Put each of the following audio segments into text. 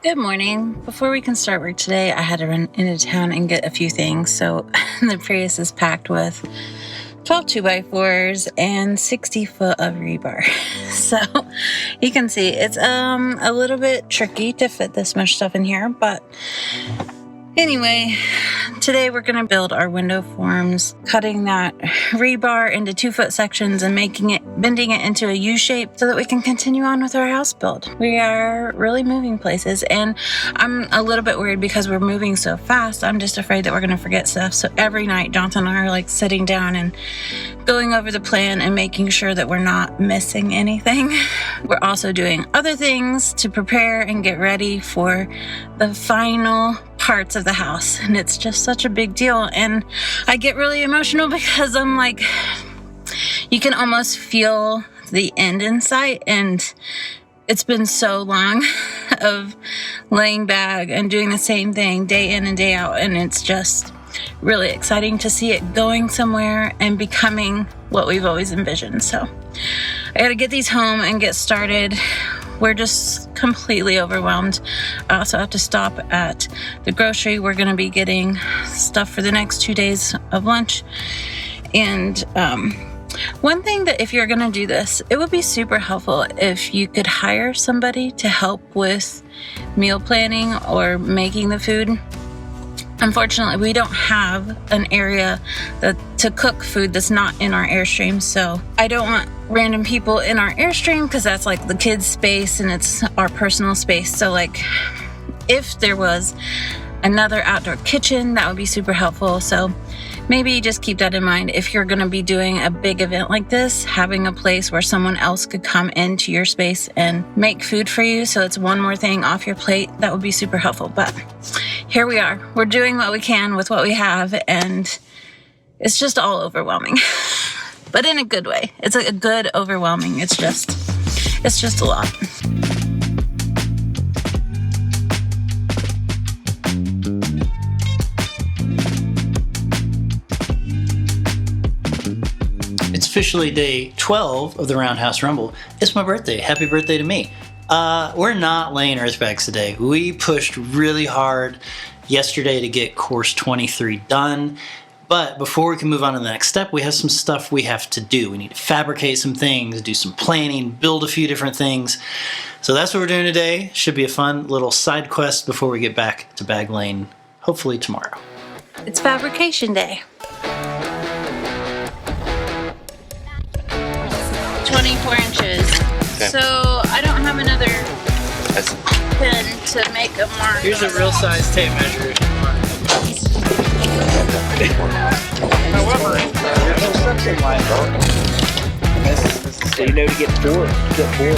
Good morning. Before we can start work today, I had to run into town and get a few things. So the Prius is packed with 12 2x4s and 60 foot of rebar. So you can see it's a little bit tricky to fit this much stuff in here, but anyway, today we're going to build our window forms, cutting that rebar into 2-foot sections and bending it into a U shape so that we can continue on with our house build. We are really moving places, and I'm a little bit worried because we're moving so fast. I'm just afraid that we're going to forget stuff. So every night, Jonathan and I are like sitting down and going over the plan and making sure that we're not missing anything. We're also doing other things to prepare and get ready for the final parts of the house, and it's just such a big deal. And I get really emotional because I'm like, you can almost feel the end in sight, and it's been so long of laying back and doing the same thing day in and day out, and it's just really exciting to see it going somewhere and becoming what we've always envisioned. So I gotta get these home and get started. We're just completely overwhelmed. I also have to stop at the grocery. We're going to be getting stuff for the next 2 days of lunch. And one thing that if you're going to do this, it would be super helpful if you could hire somebody to help with meal planning or making the food. Unfortunately, we don't have an area to cook food that's not in our Airstream, so I don't want random people in our Airstream because that's like the kids' space and it's our personal space. So like if there was another outdoor kitchen, that would be super helpful. So maybe just keep that in mind. If you're going to be doing a big event like this, having a place where someone else could come into your space and make food for you, so it's one more thing off your plate, that would be super helpful. But here we are. We're doing what we can with what we have, and it's just all overwhelming. But in a good way. It's a good overwhelming. It's just a lot. It's officially day 12 of the Roundhouse Rumble. It's my birthday. Happy birthday to me. We're not laying earthbags today. We pushed really hard yesterday to get course 23 done. But before we can move on to the next step, we have some stuff we have to do. We need to fabricate some things, do some planning, build a few different things. So that's what we're doing today. Should be a fun little side quest before we get back to bag laying, hopefully tomorrow. It's fabrication day. 24 inches. Okay. So I don't have another pen to make a mark. Here's a real size tape measure if you want. However, there's no suction line, bro. So you know to get four.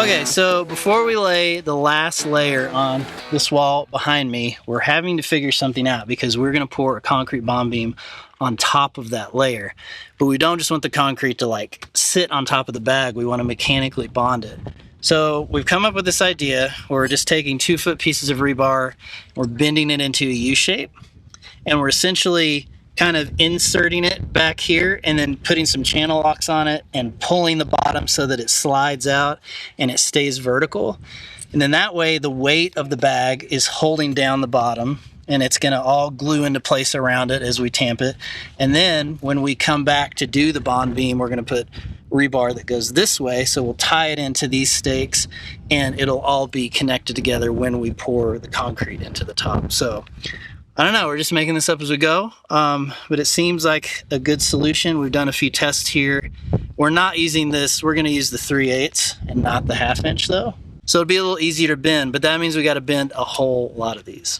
Okay, so before we lay the last layer on this wall behind me, we're having to figure something out because we're going to pour a concrete bond beam on top of that layer. But we don't just want the concrete to like sit on top of the bag, we want to mechanically bond it. So we've come up with this idea where we're just taking 2-foot pieces of rebar, we're bending it into a U shape, and we're essentially kind of inserting it back here and then putting some channel locks on it and pulling the bottom so that it slides out and it stays vertical. And then that way the weight of the bag is holding down the bottom and it's going to all glue into place around it as we tamp it. And then when we come back to do the bond beam, we're going to put rebar that goes this way, so we'll tie it into these stakes and it'll all be connected together when we pour the concrete into the top. So I don't know, we're just making this up as we go, but it seems like a good solution. We've done a few tests here. We're not using this, we're going to use the 3/8 and not the 1/2 inch though. So it'll be a little easier to bend, but that means we got to bend a whole lot of these.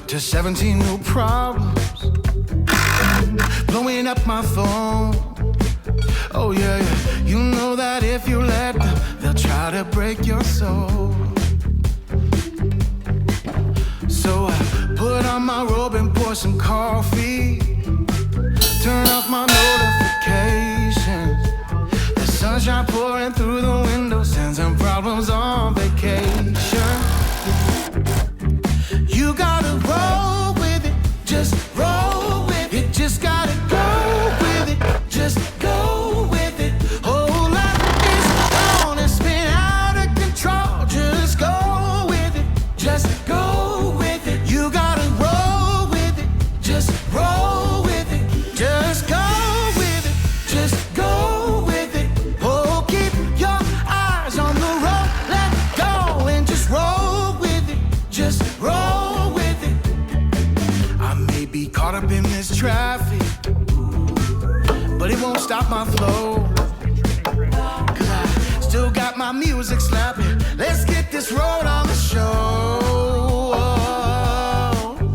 To 17 new problems, blowing up my phone. Oh yeah, yeah. You know that if you let them, they'll try to break your soul. So I put on my robe and pour some coffee, turn off my notifications. The sunshine pouring through the window, sends some problems on vacation. You gotta roll with it, just roll with it. Just gotta go with it, just go with it. Whole life is gonna spin out of control. Just go with it, just go with it. You gotta roll with it, just roll with it. Just go with it, just go with it. Oh, keep your eyes on the road, let go and just roll with it, just roll. Be caught up in this traffic, but it won't stop my flow, 'cause I still got my music slapping. Let's get this road on the show.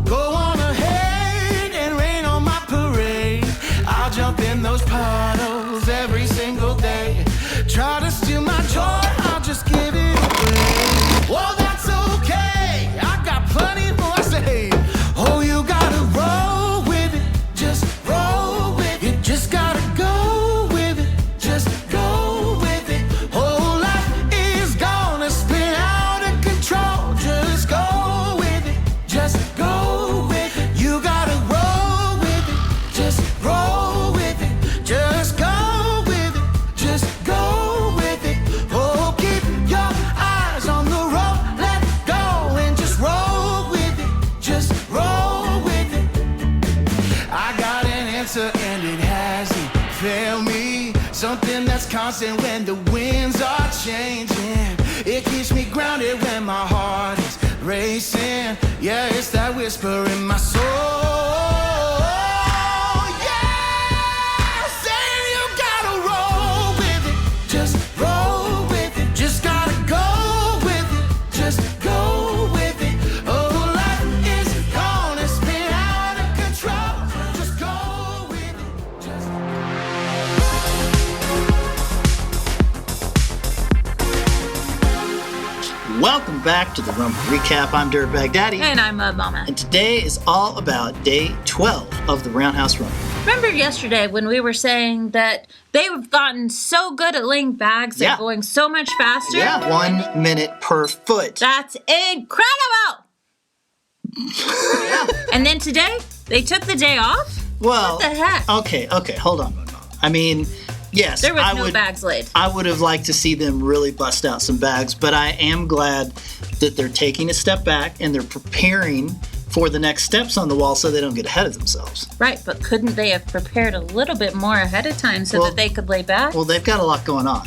Go on ahead and rain on my parade. I'll jump in those puddles every single day. Try to steal my joy, I'll just give it away. Well, that's okay, I got plenty more to say. Oh, you gotta roll with it, just roll with it. You just gotta go with it, just go with it. Whole life is gonna spin out of control. Just go with it, just go with it. You gotta roll with it, just roll with it. Just go with it, just go with it. Oh, keep your eyes on the road, let go and just roll with it, just roll with it. I got an answer and it hasn't failed me. Something that's constant when the winds are changing. It keeps me grounded when my heart is racing. Yeah, it's that whisper in my soul. Yeah, saying you gotta roll with it, just roll with it. Just gotta go with it, just go with it. Oh, life is gonna spin out of control. Just go with it, just. Welcome back to the Rumble Recap. I'm Dirtbag Daddy. And I'm Mud Mama. And today is all about day 12 of the Roundhouse Rumble. Remember yesterday when we were saying that they've gotten so good at laying bags, they're going so much faster? Yeah, 1 minute per foot. That's incredible! Yeah. And then today, they took the day off? Well, what the heck? Okay, hold on, Mud Mama. I mean, yes, there was no bags laid. I would have liked to see them really bust out some bags, but I am glad that they're taking a step back and they're preparing for the next steps on the wall so they don't get ahead of themselves. Right, but couldn't they have prepared a little bit more ahead of time so that they could lay back? Well, they've got a lot going on.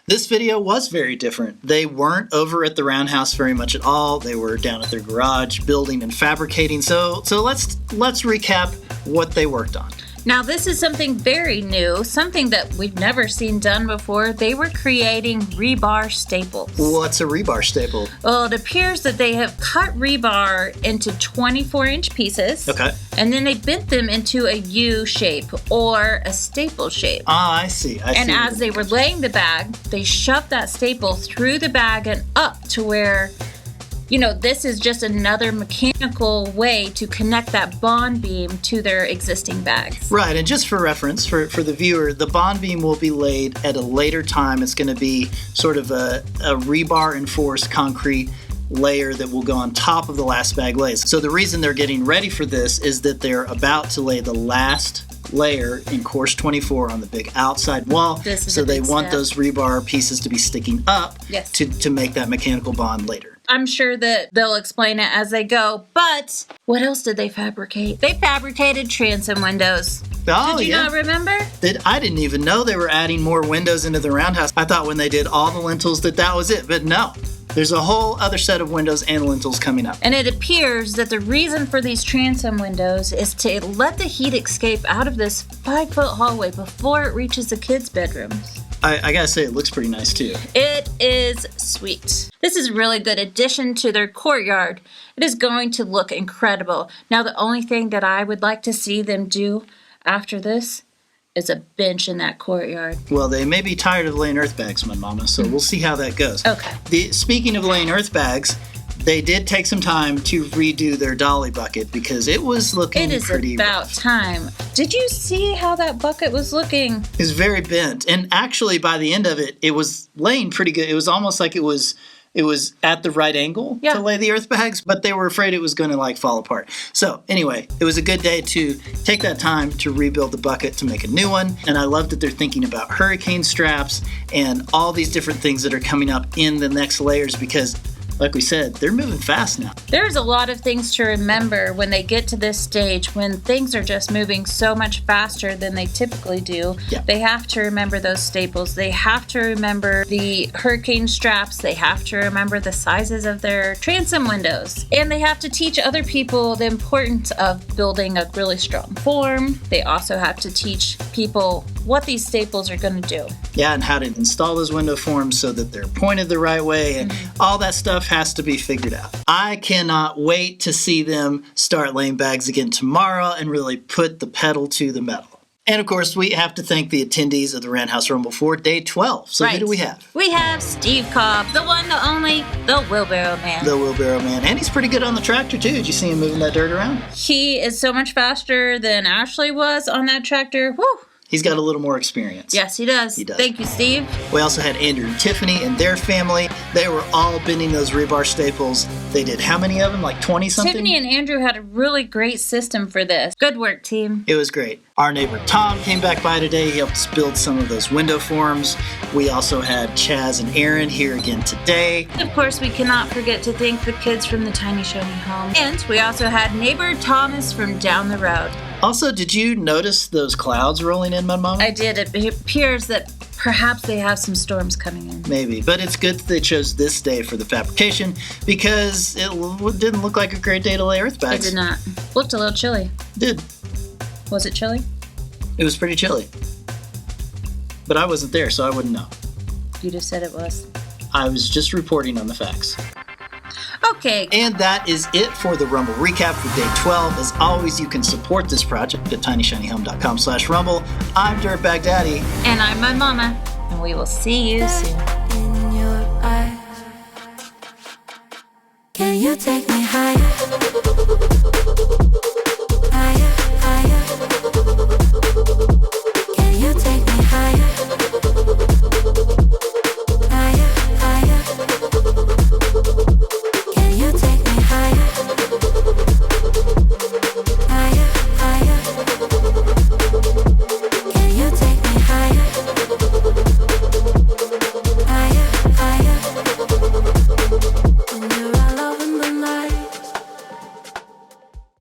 This video was very different. They weren't over at the Roundhouse very much at all. They were down at their garage building and fabricating. So let's recap what they worked on. Now, this is something very new, something that we've never seen done before. They were creating rebar staples. What's a rebar staple? Well, it appears that they have cut rebar into 24-inch pieces. Okay. And then they bent them into a U shape or a staple shape. Ah, I see. And as they were laying the bag, they shoved that staple through the bag and up to where, this is just another mechanical way to connect that bond beam to their existing bags. Right, and just for reference, for the viewer, the bond beam will be laid at a later time. It's going to be sort of a rebar-enforced concrete layer that will go on top of the last bag lays. So the reason they're getting ready for this is that they're about to lay the last layer in course 24 on the big outside wall. So they want those rebar pieces to be sticking up to make that mechanical bond later. I'm sure that they'll explain it as they go, but what else did they fabricate? They fabricated transom windows. Oh, did you not remember? I didn't even know they were adding more windows into the roundhouse. I thought when they did all the lintels that was it, but no. There's a whole other set of windows and lintels coming up. And it appears that the reason for these transom windows is to let the heat escape out of this 5-foot hallway before it reaches the kids' bedrooms. I gotta say, it looks pretty nice too. It is sweet. This is a really good addition to their courtyard. It is going to look incredible. Now, the only thing that I would like to see them do after this is a bench in that courtyard. Well, they may be tired of laying earthbags, my mama, so we'll see how that goes. Okay. Speaking of laying earthbags, they did take some time to redo their dolly bucket because it was looking pretty about rough. Time. Did you see how that bucket was looking? It was very bent, and actually by the end of it, it was laying pretty good. It was almost like it was at the right angle to lay the earth bags, but they were afraid it was going to fall apart. So anyway, it was a good day to take that time to rebuild the bucket to make a new one. And I love that they're thinking about hurricane straps and all these different things that are coming up in the next layers because, like we said, they're moving fast now. There's a lot of things to remember when they get to this stage, when things are just moving so much faster than they typically do. Yeah. They have to remember those staples. They have to remember the hurricane straps. They have to remember the sizes of their transom windows. And they have to teach other people the importance of building a really strong form. They also have to teach people what these staples are going to do. Yeah, and how to install those window forms so that they're pointed the right way, and all that stuff has to be figured out. I cannot wait to see them start laying bags again tomorrow and really put the pedal to the metal. And of course, we have to thank the attendees of the Roundhouse Rumble for day 12. So who do we have? We have Steve Cobb, the one, the only, the wheelbarrow man. The wheelbarrow man. And he's pretty good on the tractor too. Did you see him moving that dirt around? He is so much faster than Ashley was on that tractor. Woo! He's got a little more experience. Yes, he does. He does. Thank you, Steve. We also had Andrew and Tiffany and their family. They were all bending those rebar staples. They did how many of them? Like 20-something? Tiffany and Andrew had a really great system for this. Good work, team. It was great. Our neighbor Tom came back by today. He helped us build some of those window forms. We also had Chaz and Aaron here again today. Of course, we cannot forget to thank the kids from the Tiny Show Me Home. And we also had neighbor Thomas from down the road. Also, did you notice those clouds rolling in, my mom? I did. It appears that perhaps they have some storms coming in. Maybe, but it's good that they chose this day for the fabrication because it didn't look like a great day to lay earth bags. It did not. Looked a little chilly. It did. Was it chilly? It was pretty chilly. But I wasn't there, so I wouldn't know. You just said it was. I was just reporting on the facts. Okay. And that is it for the Rumble recap for day 12. As always, you can support this project at tinyshinyhome.com/rumble. I'm Dirtbag Daddy. And I'm my mama. And we will see you soon. In your eyes, can you take me higher?